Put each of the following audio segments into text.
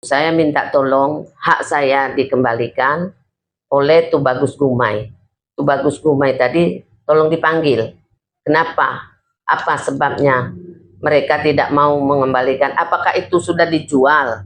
Saya minta tolong hak saya dikembalikan oleh Tubagus Gumai. Tubagus Gumai tadi tolong dipanggil. Kenapa? Apa sebabnya mereka tidak mau mengembalikan? Apakah itu sudah dijual?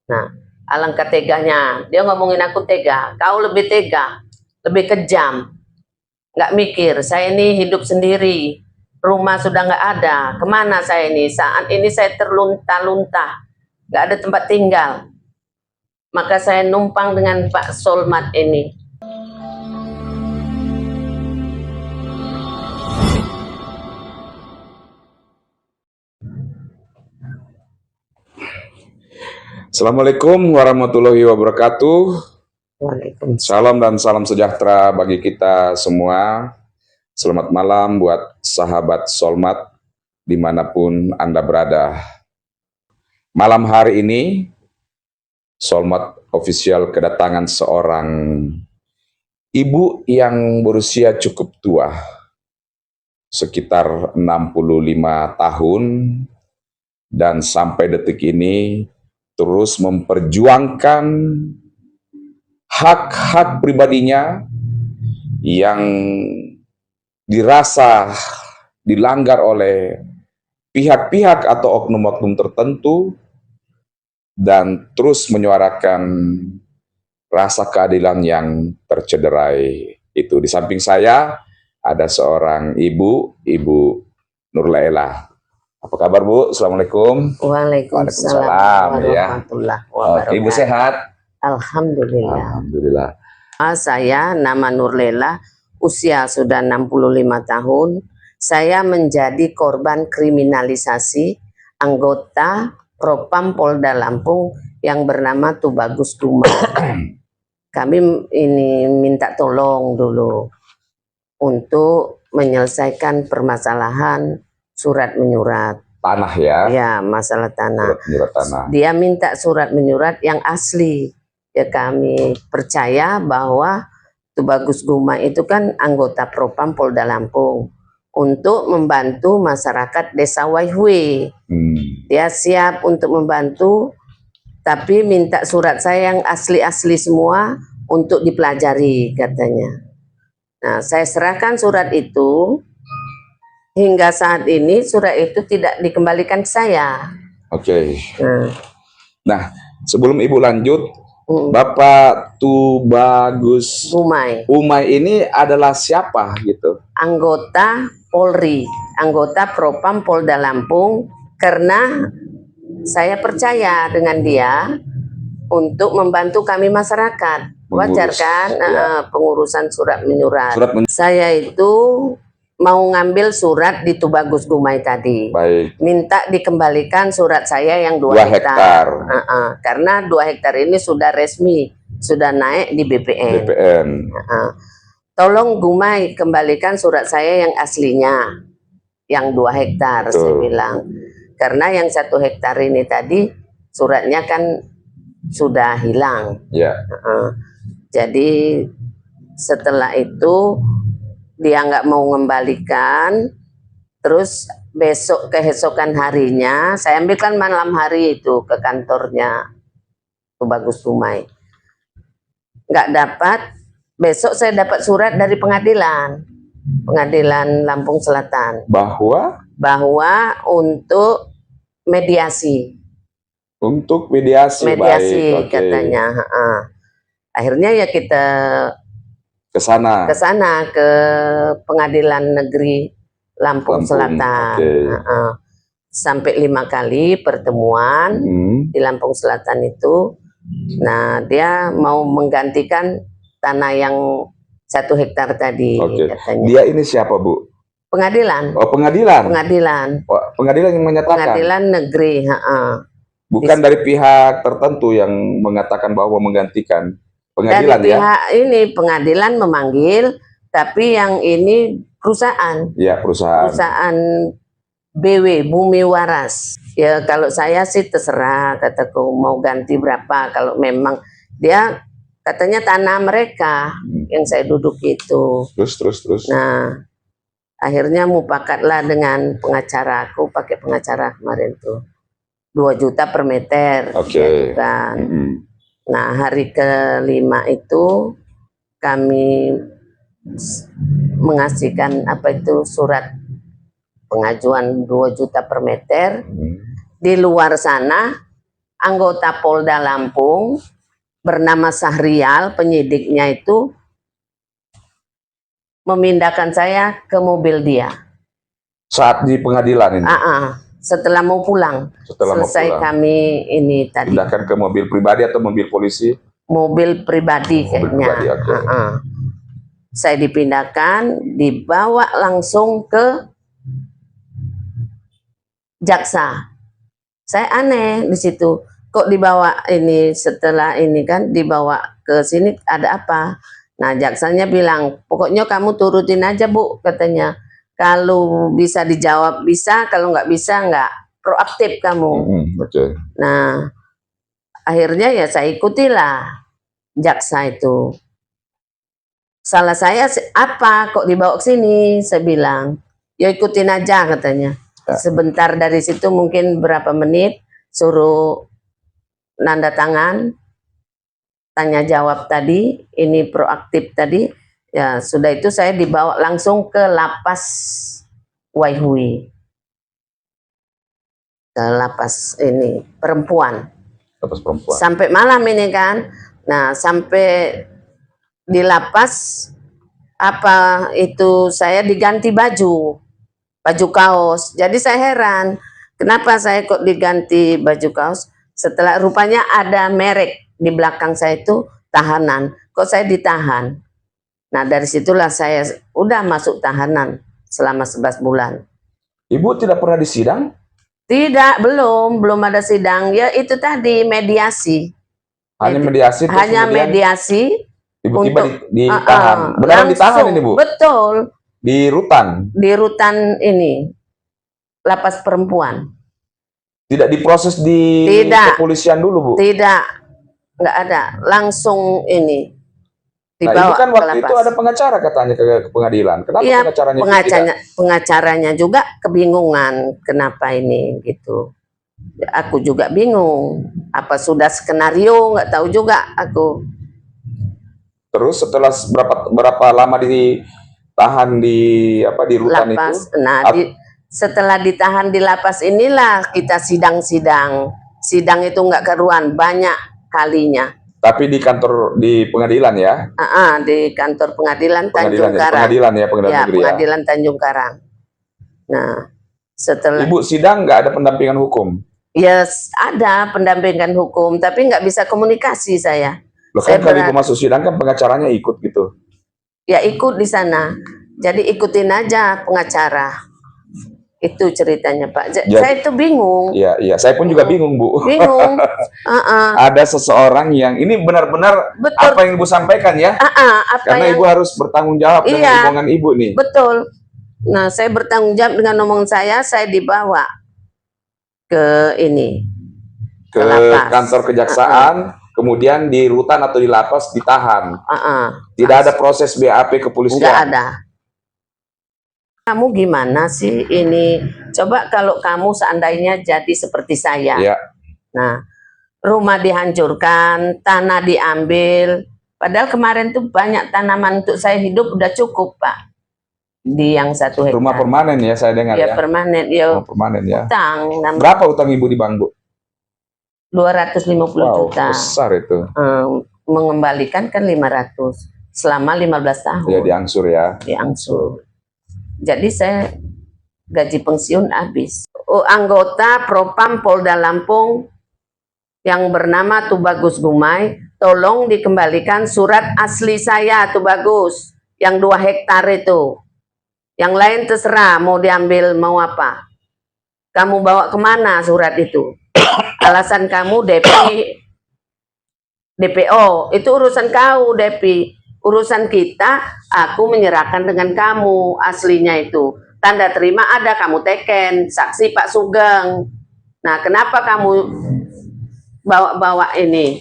Nah, alangkah teganya. Dia ngomongin aku tega. Kau lebih tega, lebih kejam. Nggak mikir, saya ini hidup sendiri. Rumah sudah nggak ada. Kemana saya ini? Saat ini saya terlunta-lunta. Nggak ada tempat tinggal. Maka saya numpang dengan Pak Solmat ini. Assalamualaikum warahmatullahi wabarakatuh. Waalaikumsalam. Salam dan salam sejahtera bagi kita semua. Selamat malam buat sahabat Solmat dimanapun Anda berada. Malam hari ini Solmat Official kedatangan seorang ibu yang berusia cukup tua, sekitar 65 tahun, dan sampai detik ini terus memperjuangkan hak-hak pribadinya yang dirasa dilanggar oleh pihak-pihak atau oknum-oknum tertentu, dan terus menyuarakan rasa keadilan yang tercederai itu. Di samping saya ada seorang ibu Nurlela. Apa kabar, Bu? Assalamualaikum. Waalaikumsalam warahmatullahi wabarakatuh. Ibu sehat? Alhamdulillah. Alhamdulillah. Saya nama Nurlela, usia sudah 65 tahun. Saya menjadi korban kriminalisasi anggota Propam Polda Lampung yang bernama Tubagus Gumai. Kami ini minta tolong dulu untuk menyelesaikan permasalahan surat menyurat Tanah ya? Ya, masalah tanah. Surat tanah. Dia minta surat menyurat yang asli. Ya, kami percaya bahwa Tubagus Gumai itu kan anggota Propam Polda Lampung untuk membantu masyarakat Desa Waihwe. Dia siap untuk membantu, tapi minta surat saya yang asli-asli semua untuk dipelajari katanya. Nah, saya serahkan surat itu. Hingga saat ini surat itu tidak dikembalikan ke saya. Oke. Nah, sebelum Ibu lanjut, Bapak Tubagus Gumai ini adalah siapa gitu? Anggota Polri, anggota Propam Polda Lampung, karena saya percaya dengan dia untuk membantu kami masyarakat. Wajar kan? Pengurusan surat menyurat. Saya itu mau ngambil surat di Tubagus Gumai tadi. Baik. Minta dikembalikan surat saya yang 2 hektar. Karena 2 hektar ini sudah resmi, sudah naik di BPN. Tolong Gumai kembalikan surat saya yang aslinya, yang 2 hektar. Saya bilang. Karena yang 1 hektar ini tadi suratnya kan sudah hilang. Jadi setelah itu dia nggak mau mengembalikan, terus besok keesokan harinya saya ambilkan malam hari itu ke kantornya Tubagus Gumai, nggak dapat. Besok saya dapat surat dari pengadilan Lampung Selatan bahwa untuk mediasi baik, katanya. Akhirnya ya kita ke sana ke Pengadilan Negeri Lampung Selatan. Sampai 5 kali pertemuan di Lampung Selatan itu. Nah, dia mau menggantikan tanah yang 1 hektar tadi katanya. Dia ini siapa, Bu? Pengadilan. Oh, pengadilan. Pengadilan yang menyatakan. Pengadilan negeri. Bukan dari pihak tertentu yang mengatakan bahwa menggantikan. Pengadilan dari pihak ini pengadilan memanggil, tapi yang ini perusahaan. Ya, perusahaan BW Bumi Waras. Ya, kalau saya sih terserah, kataku mau ganti berapa. Kalau memang dia katanya tanah mereka yang saya duduk itu. Terus. Nah, akhirnya mupakatlah dengan pengacara aku, pakai pengacara kemarin tuh. 2 juta per meter. Oke. Kan. Nah, hari kelima itu kami mengasihkan surat pengajuan 2 juta per meter. Di luar sana, anggota Polda Lampung bernama Sahrial, penyidiknya itu memindahkan saya ke mobil dia. Saat di pengadilan ini? Setelah mau pulang. Selesai kami ini tadi. Pindahkan ke mobil pribadi atau mobil polisi? Mobil pribadi kayaknya. Saya dipindahkan, dibawa langsung ke jaksa. Saya aneh di situ. Kok dibawa ini setelah ini kan dibawa ke sini ada apa? Nah, jaksanya bilang, pokoknya kamu turutin aja Bu, katanya. Kalau bisa dijawab bisa, kalau nggak bisa nggak, proaktif kamu. Nah, akhirnya ya saya ikutilah jaksa itu. Salah saya apa kok dibawa ke sini? Saya bilang, ya ikutin aja katanya. Sebentar dari situ mungkin berapa menit, suruh nanda tangan, tanya jawab tadi, ini proaktif tadi, ya sudah itu saya dibawa langsung ke lapas Waihui, ke lapas ini perempuan. Lapas perempuan. Sampai malam ini kan, nah sampai di lapas saya diganti baju kaos. Jadi saya heran, kenapa saya kok diganti baju kaos? Setelah rupanya ada merek di belakang saya itu tahanan, kok saya ditahan. Nah dari situlah saya udah masuk tahanan selama 11 bulan. Ibu tidak pernah disidang? Tidak, belum ada sidang. Ya itu tadi mediasi. Hanya mediasi? Hanya mediasi. Tiba-tiba ditahan. Beneran ditahan ini Bu? Betul. Di rutan? Di rutan ini, lapas perempuan. Tidak diproses di kepolisian dulu Bu? Tidak, nggak ada. Langsung ini dibawa. Nah, itu kan waktu itu ada pengacara katanya ke pengadilan. Kenapa ya, pengacaranya juga kebingungan kenapa ini gitu. Aku juga bingung. Apa sudah skenario, nggak tahu juga aku. Terus setelah berapa lama ditahan di rutan lapas, itu? Nah, setelah ditahan di lapas inilah kita sidang-sidang. Sidang itu nggak keruan, banyak kalinya. Tapi di pengadilan ya? Di kantor pengadilan Tanjung Karang. Pengadilan ya, pengadilan negeri ya? Pengadilan Tanjung Karang. Nah, setelah... Ibu sidang nggak ada pendampingan hukum? Yes, ada pendampingan hukum, tapi nggak bisa komunikasi saya. Loh kan kalau ibu masuk sidang kan pengacaranya ikut gitu? Ya ikut di sana. Jadi ikutin aja pengacara. Itu ceritanya Pak. Saya itu bingung. Iya, saya pun juga bingung Bu. Bingung. Ada seseorang yang ini benar-benar apa yang Ibu sampaikan ya? Karena Ibu harus bertanggung jawab dengan omongan Ibu nih. Betul. Nah, saya bertanggung jawab dengan omongan saya dibawa ke ini. Ke kantor kejaksaan. Kemudian di rutan atau di lapas ditahan. Tidak ada proses BAP kepolisian. Nggak ada. Kamu gimana sih ini? Coba kalau kamu seandainya jadi seperti saya. Ya. Nah, rumah dihancurkan, tanah diambil. Padahal kemarin tuh banyak tanaman untuk saya hidup udah cukup Pak. Di yang 1 hektar. Rumah permanen ya saya dengar ya. Permanen. Ya. Permanen ya. Utang. Berapa utang Ibu di bank Bu? 250 juta. Besar itu. Mengembalikan kan 500 selama 15 tahun. Ya diangsur ya. Diangsur. Jadi saya gaji pensiun habis. Anggota Propam Polda Lampung yang bernama Tubagus Gumai, tolong dikembalikan surat asli saya Tubagus yang 2 hektar itu. Yang lain terserah mau diambil mau apa. Kamu bawa kemana surat itu? Alasan kamu DPO, itu urusan kau DP. Urusan kita, aku menyerahkan dengan kamu aslinya itu. Tanda terima ada, kamu teken, saksi Pak Sugeng. Nah, kenapa kamu bawa ini?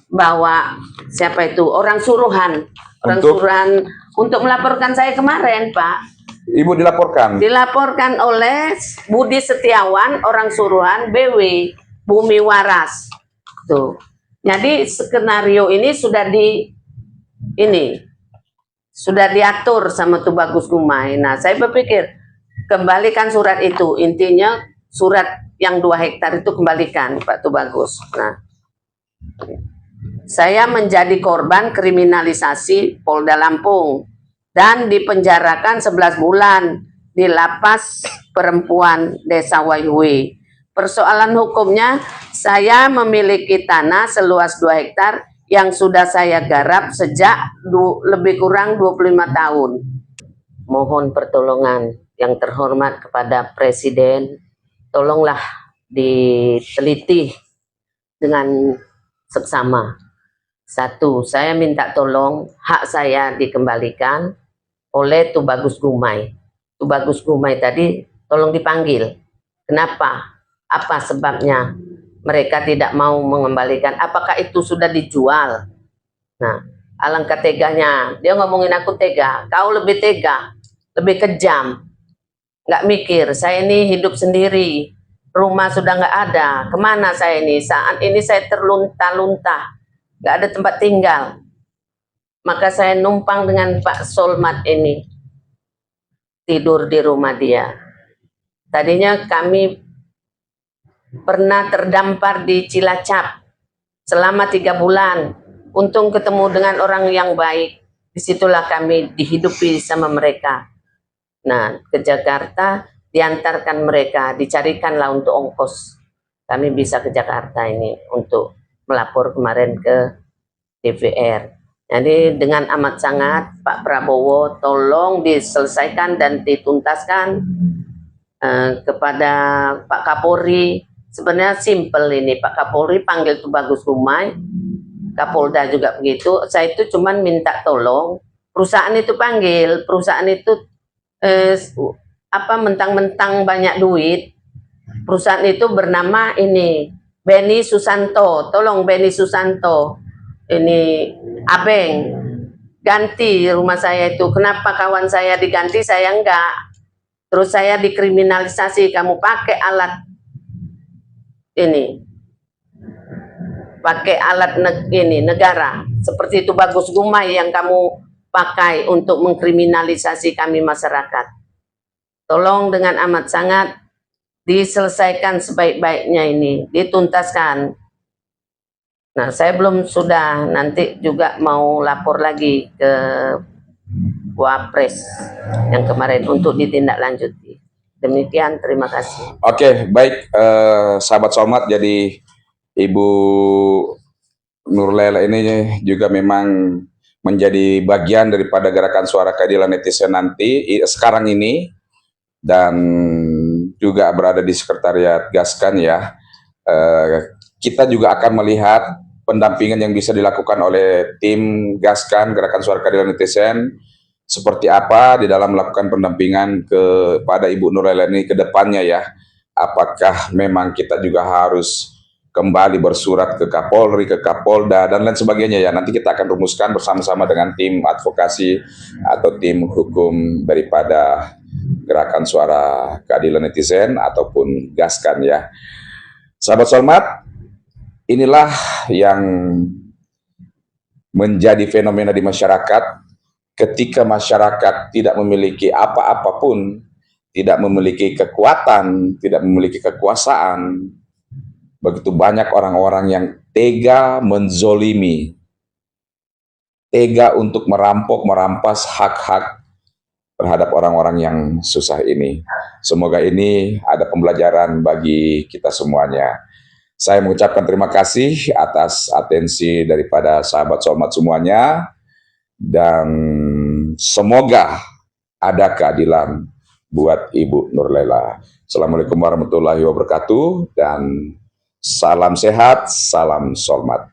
Bawa siapa itu? Orang suruhan. Orang suruhan untuk melaporkan saya kemarin, Pak. Ibu dilaporkan? Dilaporkan oleh Budi Setiawan, orang suruhan BW, Bumi Waras. Tuh. Jadi skenario ini sudah diatur sama Tubagus Gumai. Nah, saya berpikir kembalikan surat itu. Intinya surat yang 2 hektar itu kembalikan, Pak Tubagus. Nah, saya menjadi korban kriminalisasi Polda Lampung dan dipenjarakan 11 bulan di lapas perempuan Desa Waihui. Persoalan hukumnya, saya memiliki tanah seluas 2 hektar yang sudah saya garap sejak lebih kurang 25 tahun. Mohon pertolongan yang terhormat kepada Presiden, tolonglah diteliti dengan seksama. 1, saya minta tolong hak saya dikembalikan oleh Tubagus Gumai. Tubagus Gumai tadi tolong dipanggil. Kenapa? Apa sebabnya mereka tidak mau mengembalikan? Apakah itu sudah dijual? Nah, alangkah teganya. Dia ngomongin aku tega. Kau lebih tega, lebih kejam. Nggak mikir, saya ini hidup sendiri. Rumah sudah nggak ada. Kemana saya ini? Saat ini saya terlunta-lunta. Nggak ada tempat tinggal. Maka saya numpang dengan Pak Solmat ini. Tidur di rumah dia. Tadinya kami pernah terdampar di Cilacap selama 3 bulan. Untung ketemu dengan orang yang baik. Disitulah kami dihidupi sama mereka. Nah, ke Jakarta diantarkan mereka, dicarikanlah untuk ongkos. Kami bisa ke Jakarta ini untuk melapor kemarin ke DPR. Jadi dengan amat sangat Pak Prabowo tolong diselesaikan dan dituntaskan kepada Pak Kapolri. Sebenarnya simpel ini, Pak Kapolri panggil Tubagus Gumai, Kapolda juga begitu. Saya itu cuman minta tolong perusahaan itu panggil, perusahaan itu mentang-mentang banyak duit. Perusahaan itu bernama ini Beni Susanto. Tolong Beni Susanto, ini Abeng, ganti rumah saya itu. Kenapa kawan saya diganti, saya enggak? Terus saya dikriminalisasi, kamu pakai alat ini, pakai alat negara seperti itu Tubagus Gumai yang kamu pakai untuk mengkriminalisasi kami masyarakat. Tolong dengan amat sangat diselesaikan sebaik-baiknya ini, dituntaskan. Nah, saya sudah nanti juga mau lapor lagi ke Wapres yang kemarin untuk ditindaklanjuti. Demikian, terima kasih. Oke, baik, sahabat Solmat. Jadi Ibu Nurlela ini juga memang menjadi bagian daripada gerakan suara keadilan netizen nanti sekarang ini, dan juga berada di sekretariat Gaskan ya. Kita juga akan melihat pendampingan yang bisa dilakukan oleh tim Gaskan, gerakan suara keadilan netizen, seperti apa di dalam melakukan pendampingan kepada Ibu Nurlela ini ke depannya ya. Apakah memang kita juga harus kembali bersurat ke Kapolri, ke Kapolda, dan lain sebagainya ya. Nanti kita akan rumuskan bersama-sama dengan tim advokasi atau tim hukum daripada gerakan suara keadilan netizen ataupun Gaskan ya. Sahabat Solmat, inilah yang menjadi fenomena di masyarakat. Ketika masyarakat tidak memiliki apa-apapun, tidak memiliki kekuatan, tidak memiliki kekuasaan, begitu banyak orang-orang yang tega menzolimi, tega untuk merampok, merampas hak-hak terhadap orang-orang yang susah ini. Semoga ini ada pembelajaran bagi kita semuanya. Saya mengucapkan terima kasih atas atensi daripada sahabat Solmat semuanya, dan semoga ada keadilan buat Ibu Nurlela. Assalamualaikum warahmatullahi wabarakatuh, dan salam sehat, salam Solmat.